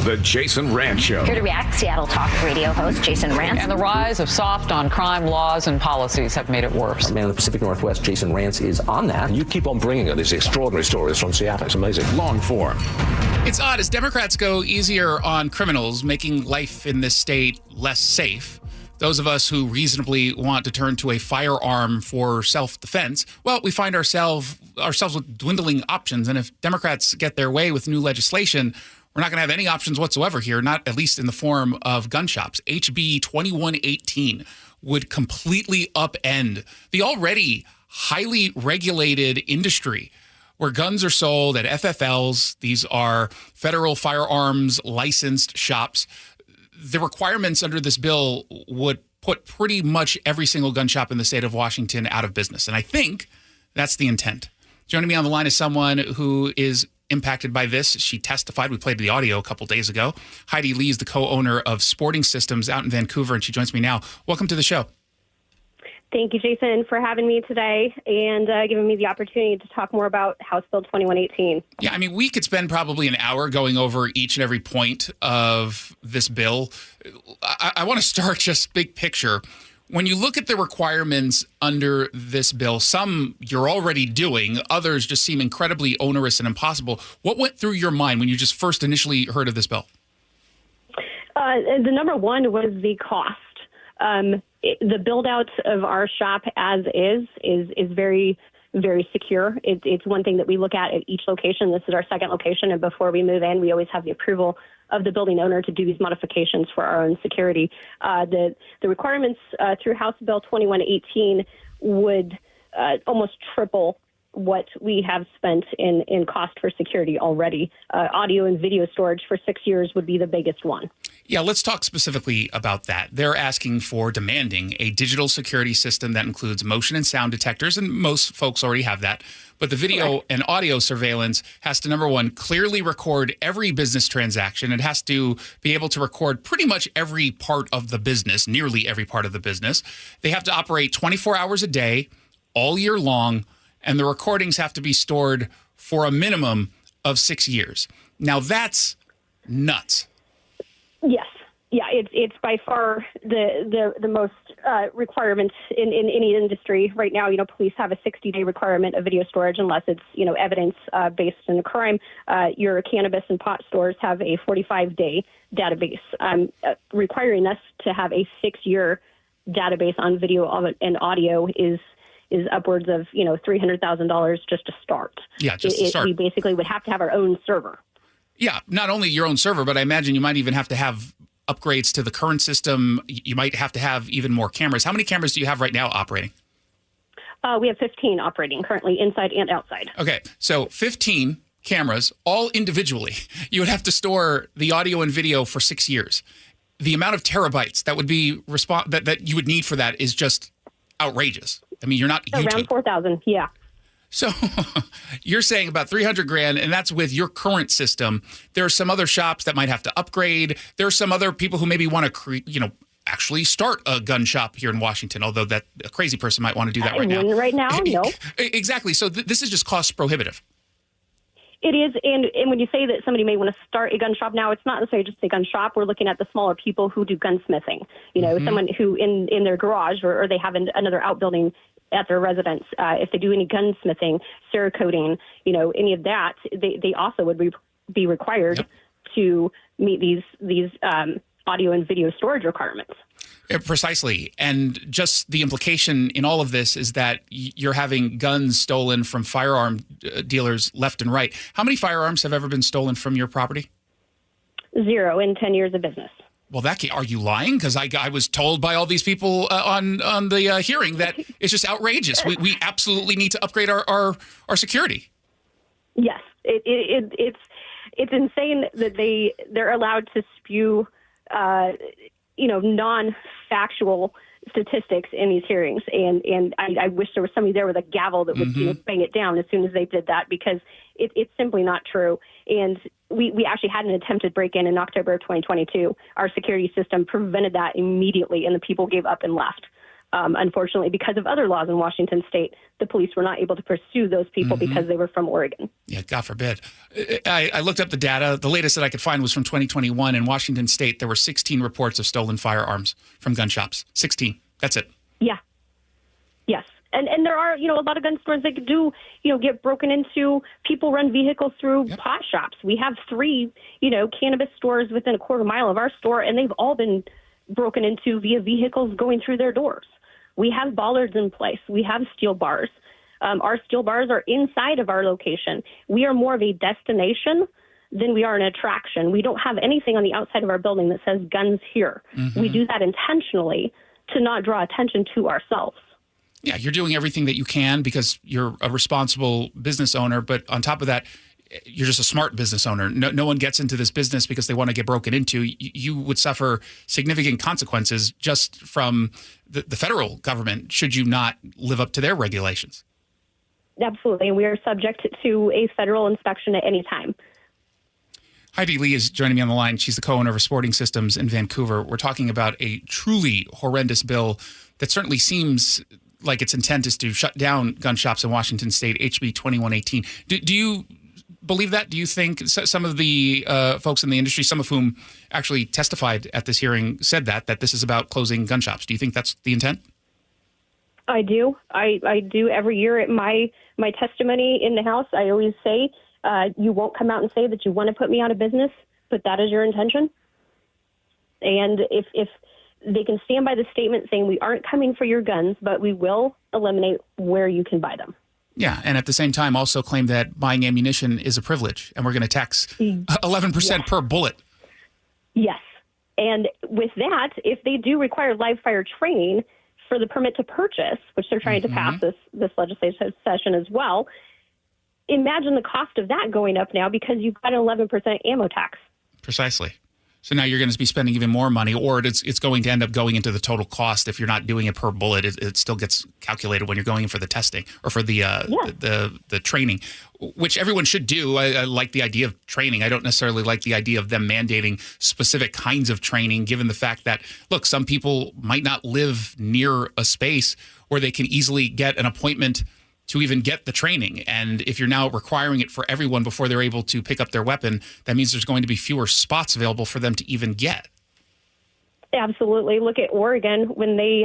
The Jason Rantz Show. Here to react, Seattle Talk radio host Jason Rantz. And the rise of soft on crime laws and policies have made it worse. Our man in the Pacific Northwest, Jason Rantz, is on that. You keep on bringing us these extraordinary stories from Seattle. It's amazing. Longform. It's odd as Democrats go easier on criminals, making life in this state less safe. Those of us who reasonably want to turn to a firearm for self-defense, well, we find ourselves with dwindling options. And if Democrats get their way with new legislation, we're not going to have any options whatsoever here, not at least in the form of gun shops. HB-2118 would completely upend the already highly regulated industry where guns are sold at FFLs. These are federal firearms licensed shops. The requirements under this bill would put pretty much every single gun shop in the state of Washington out of business. And I think that's the intent. Joining me on the line is someone who is impacted by this. She testified. We played the audio a couple days ago. Hiedi Lee is the co-owner of Sporting Systems out in Vancouver, and she joins me now. Welcome to the show. Thank you, Jason, for having me today and giving me the opportunity to talk more about House Bill 2118. Yeah, I mean, we could spend probably an hour going over each and every point of this bill. I want to start just big picture. When you look at the requirements under this bill, some you're already doing, others just seem incredibly onerous and impossible. What went through your mind when you just first initially heard of this bill? The number one was the cost. The build out of our shop as is very, very secure. It's one thing that we look at each location. This is our second location, and before we move in, we always have the approval of the building owner to do these modifications for our own security. The requirements through House Bill 2118 would almost triple what we have spent in cost for security already. Audio and video storage for 6 years would be the biggest one. Yeah, let's talk specifically about that. They're demanding a digital security system that includes motion and sound detectors, and most folks already have that. But the video and audio surveillance has to, number one, clearly record every business transaction. It has to be able to record pretty much every part of the business, nearly every part of the business. They have to operate 24 hours a day, all year long, and the recordings have to be stored for a minimum of 6 years. Now, that's nuts. Yes. Yeah, it's by far the most requirements in any industry right now. You know, police have a 60-day requirement of video storage unless it's, evidence based in a crime. Your cannabis and pot stores have a 45-day database. Requiring us to have a 6-year database on video and audio is upwards of, $300,000 just to start. Yeah, just to start. We basically would have to have our own server. Yeah, not only your own server, but I imagine you might even have to have upgrades to the current system. You might have to have even more cameras. How many cameras do you have right now operating? We have 15 operating currently, inside and outside. Okay, so 15 cameras, all individually. You would have to store the audio and video for 6 years. The amount of terabytes that would be that you would need for that is just outrageous. I mean, you're not YouTube. Around 4,000, yeah. So you're saying about $300,000, and that's with your current system. There are some other shops that might have to upgrade. There are some other people who maybe want to actually start a gun shop here in Washington, although that a crazy person might want to do that right now. Right now, no. Exactly. So this is just cost prohibitive. It is, and when you say that somebody may want to start a gun shop now, it's not necessarily just a gun shop. We're looking at the smaller people who do gunsmithing. Someone who in their garage or they have another outbuilding at their residence. If they do any gunsmithing, Cerakoting, any of that, they also would be required to meet these audio and video storage requirements. Precisely. And just the implication in all of this is that you're having guns stolen from firearm dealers left and right. How many firearms have ever been stolen from your property? 0 in 10 years of business. Well, are you lying? Because I was told by all these people on the hearing that it's just outrageous. We absolutely need to upgrade our security. Yes, it's insane that they're allowed to spew non-factual statistics in these hearings. And I wish there was somebody there with a gavel that would bang it down as soon as they did that, because it's simply not true. And we actually had an attempted break-in October of 2022. Our security system prevented that immediately, and the people gave up and left. Unfortunately, because of other laws in Washington state, the police were not able to pursue those people because they were from Oregon. Yeah, God forbid. I looked up the data. The latest that I could find was from 2021. In Washington state, there were 16 reports of stolen firearms from gun shops. 16. That's it. Yeah. Yes. And there are, a lot of gun stores that do, get broken into. People run vehicles through pot shops. We have 3, cannabis stores within a quarter mile of our store, and they've all been broken into via vehicles going through their doors. We have bollards in place. We have steel bars. Our steel bars are inside of our location. We are more of a destination than we are an attraction. We don't have anything on the outside of our building that says guns here. We do that intentionally to not draw attention to ourselves. Yeah, you're doing everything that you can because you're a responsible business owner. But on top of that, you're just a smart business owner. No one gets into this business because they want to get broken into. You would suffer significant consequences just from the federal government should you not live up to their regulations. Absolutely. And we are subject to a federal inspection at any time. Hiedi Lee is joining me on the line. She's the co-owner of Sporting Systems in Vancouver. We're talking about a truly horrendous bill that certainly seems like its intent is to shut down gun shops in Washington state, HB-2118. Do you believe that? Do you think some of the folks in the industry, some of whom actually testified at this hearing, said that this is about closing gun shops? Do you think that's the intent? I do. I do every year at my testimony in the House. I always say, you won't come out and say that you want to put me out of business, but that is your intention. And if they can stand by the statement saying we aren't coming for your guns, but we will eliminate where you can buy them. Yeah, and at the same time also claim that buying ammunition is a privilege, and we're going to tax 11% per bullet. Yes. And with that, if they do require live fire training for the permit to purchase, which they're trying to pass this legislative session as well, imagine the cost of that going up now because you've got an 11% ammo tax. Precisely. So now you're going to be spending even more money, or it's going to end up going into the total cost. If you're not doing it per bullet, it still gets calculated when you're going in for the testing or for the training, which everyone should do. I like the idea of training. I don't necessarily like the idea of them mandating specific kinds of training, given the fact that, look, some people might not live near a space where they can easily get an appointment to even get the training. And if you're now requiring it for everyone before they're able to pick up their weapon, that means there's going to be fewer spots available for them to even get. Absolutely. Look at Oregon when they,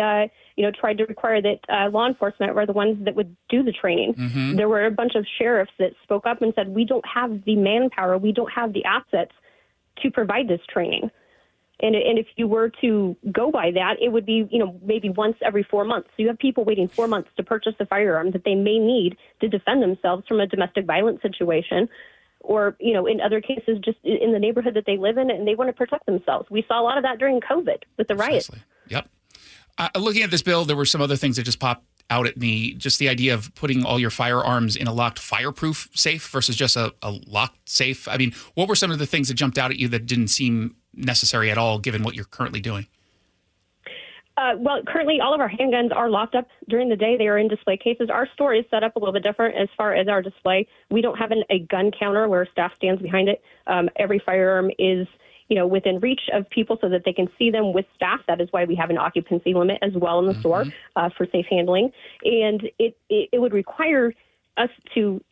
tried to require that law enforcement were the ones that would do the training. There were a bunch of sheriffs that spoke up and said, we don't have the manpower, we don't have the assets to provide this training. And if you were to go by that, it would be, maybe once every 4 months. So you have people waiting 4 months to purchase a firearm that they may need to defend themselves from a domestic violence situation or, in other cases, just in the neighborhood that they live in, and they want to protect themselves. We saw a lot of that during COVID with the riots. Precisely. Yep. Looking at this bill, there were some other things that just popped out at me. Just the idea of putting all your firearms in a locked fireproof safe versus just a locked safe. I mean, what were some of the things that jumped out at you that didn't seem necessary at all, given what you're currently doing? Well, currently all of our handguns are locked up during the day. They are in display cases. Our store is set up a little bit different as far as our display. We don't have a gun counter where staff stands behind it. Every firearm is, within reach of people so that they can see them with staff. That is why we have an occupancy limit as well in the store for safe handling. And it would require us to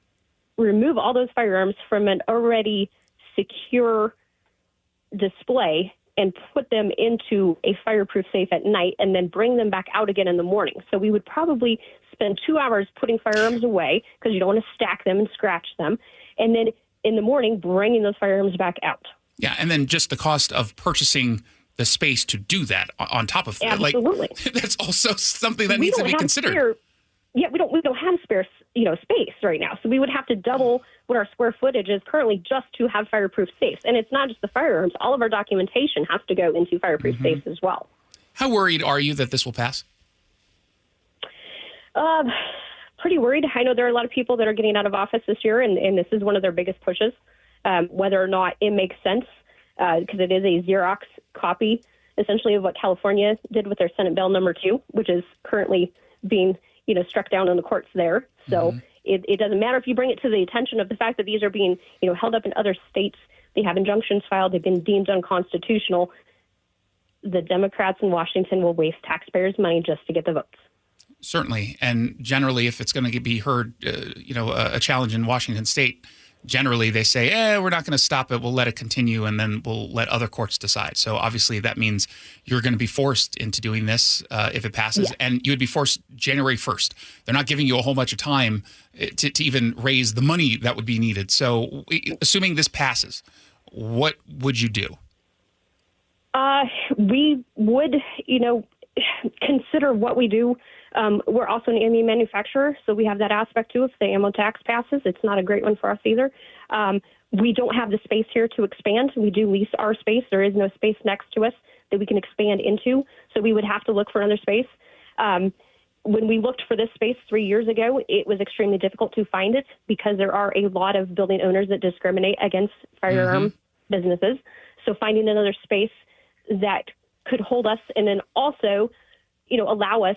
remove all those firearms from an already secure display and put them into a fireproof safe at night and then bring them back out again in the morning. So we would probably spend 2 hours putting firearms away because you don't want to stack them and scratch them. And then in the morning, bringing those firearms back out. Yeah. And then just the cost of purchasing the space to do that on top of that. Absolutely. That's also something that needs to be considered. We don't have spare, space right now. So we would have to double what our square footage is currently just to have fireproof safes. And it's not just the firearms. All of our documentation has to go into fireproof safes as well. How worried are you that this will pass? Pretty worried. I know there are a lot of people that are getting out of office this year, and this is one of their biggest pushes. Whether or not it makes sense, because it is a Xerox copy, essentially, of what California did with their Senate Bill number 2, which is currently being struck down in the courts there. So it doesn't matter if you bring it to the attention of the fact that these are being, held up in other states. They have injunctions filed. They've been deemed unconstitutional. the Democrats in Washington will waste taxpayers' money just to get the votes. Certainly. And generally, if it's going to be heard, a challenge in Washington state, generally they say, we're not going to stop it. We'll let it continue, and then we'll let other courts decide. So obviously that means you're going to be forced into doing this if it passes. Yeah. And you would be forced January 1st. They're not giving you a whole bunch of time to even raise the money that would be needed. So assuming this passes, what would you do? We would, consider what we do. We're also an ammo manufacturer, so we have that aspect too. If the ammo tax passes, it's not a great one for us either. We don't have the space here to expand. We do lease our space. There is no space next to us that we can expand into, so we would have to look for another space. When we looked for this space 3 years ago, it was extremely difficult to find it because there are a lot of building owners that discriminate against firearm businesses. So finding another space that could hold us and then also, allow us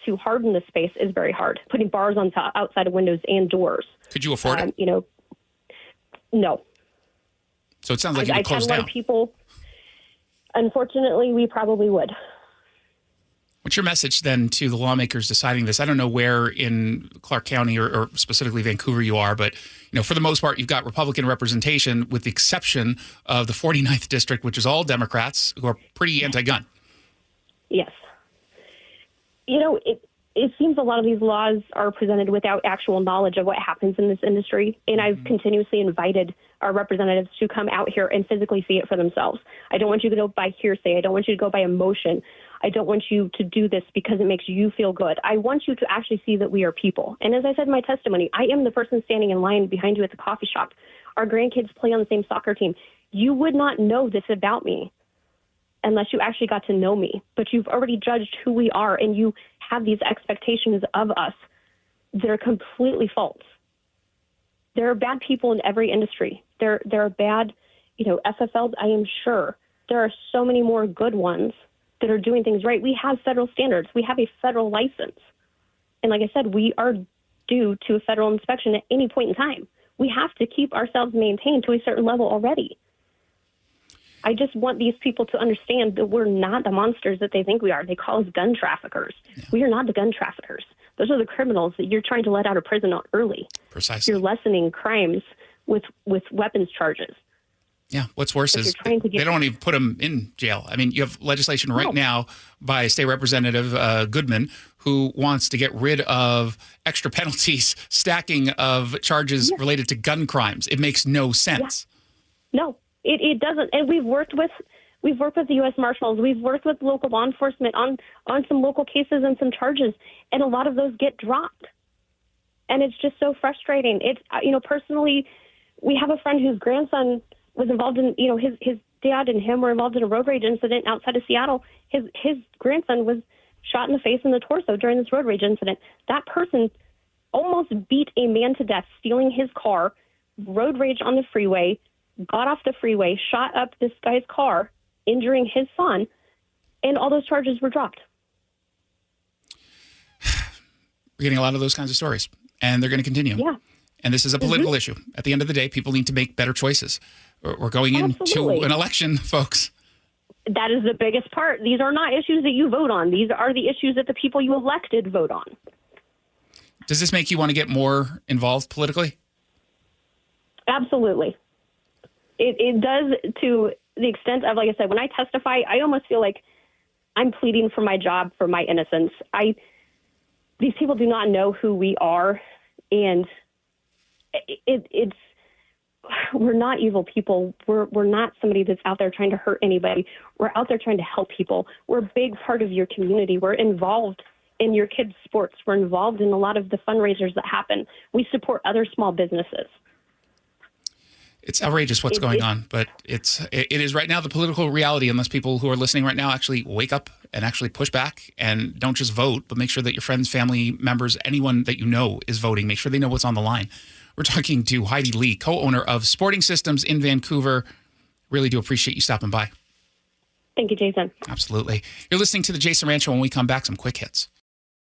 to harden the space is very hard. Putting bars on outside of windows and doors. Could you afford it? No. So it sounds like you would close down. A lot of people, unfortunately, we probably would. What's your message then to the lawmakers deciding this? I don't know where in Clark County or specifically Vancouver you are, but for the most part, you've got Republican representation with the exception of the 49th district, which is all Democrats who are pretty anti-gun. Yes. It seems a lot of these laws are presented without actual knowledge of what happens in this industry. And I've continuously invited our representatives to come out here and physically see it for themselves. I don't want you to go by hearsay. I don't want you to go by emotion. I don't want you to do this because it makes you feel good. I want you to actually see that we are people. And as I said in my testimony, I am the person standing in line behind you at the coffee shop. Our grandkids play on the same soccer team. You would not know this about me unless you actually got to know me. But you've already judged who we are, and you have these expectations of us that are completely false. There are bad people in every industry. There are bad, FFLs, I am sure. There are so many more good ones that are doing things right. We have federal standards. We have a federal license. And like I said, we are due to a federal inspection at any point in time. We have to keep ourselves maintained to a certain level already. I just want these people to understand that we're not the monsters that they think we are. They call us gun traffickers. Yeah. We are not the gun traffickers. Those are the criminals that you're trying to let out of prison early. Precisely. You're lessening crimes with weapons charges. Yeah. What's worse is they don't even put them in jail. I mean, you have legislation right now by State Representative Goodman who wants to get rid of extra penalties, stacking of charges related to gun crimes. It makes no sense. Yeah. No. It doesn't, and we've worked with the U.S. Marshals, we've worked with local law enforcement on some local cases and some charges, and a lot of those get dropped, and it's just so frustrating. It's personally, we have a friend whose grandson was involved in his dad and him were involved in a road rage incident outside of Seattle. His grandson was shot in the face and the torso during this road rage incident. That person almost beat a man to death, stealing his car, road rage on the freeway. Got off the freeway, shot up this guy's car, injuring his son, and all those charges were dropped. We're getting a lot of those kinds of stories, and they're going to continue. Yeah. And this is a political issue. At the end of the day, people need to make better choices. We're going into an election, folks. That is the biggest part. These are not issues that you vote on. These are the issues that the people you elected vote on. Does this make you want to get more involved politically? Absolutely. It does, to the extent of, like I said, when I testify, I almost feel like I'm pleading for my job, for my innocence. These people do not know who we are, and we're not evil people. We're not somebody that's out there trying to hurt anybody. We're out there trying to help people. We're a big part of your community. We're involved in your kids' sports. We're involved in a lot of the fundraisers that happen. We support other small businesses. It's outrageous what's going on, but it is right now the political reality, unless people who are listening right now actually wake up and actually push back and don't just vote, but make sure that your friends, family members, anyone that you know is voting. Make sure they know what's on the line. We're talking to Hiedi Lee, co-owner of Sporting Systems in Vancouver. Really do appreciate you stopping by. Thank you, Jason. Absolutely. You're listening to the Jason Rantz Show. When we come back, some quick hits.